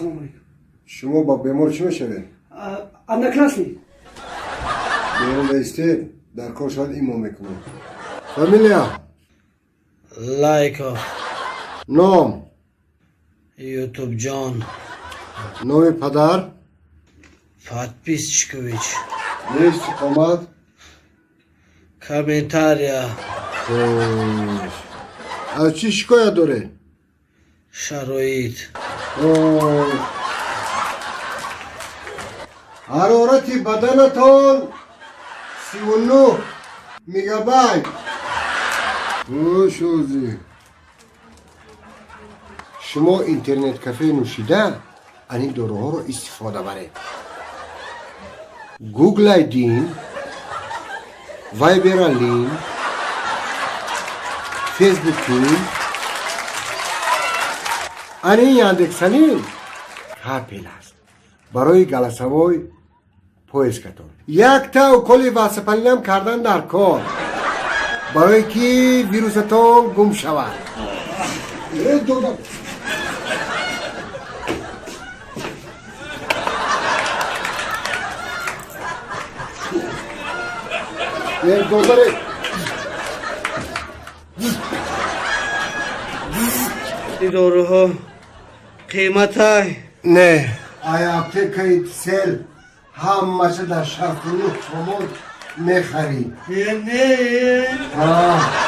سلام علیکم. شما با بیمار چی میشوید؟ Одноклассник. بیرون بیستید در کار شاید ایمان میکنید. فامیلیا لایکا نام یوتیوب جان نام پدر подписчикович نیست آمد комментария خوش از چی شکایت داره؟ شرایط خوش حرارت بدنتان 39 میگابایت. خوش اوزی شما اینترنت کافه نوشیده این داروها رو استفاده برید. گوگل ایدین، وایبرالین، فیسبوکین، این یاندکسالین کافی است برای گلسوای پویسکتون. یک تا کلی واسپالین هم کردن در کار برای که ویروستون گم شود. این داروها قیمت های نه آیا اپتیکای سل همه در شهر کنو شما میخرید. نه آه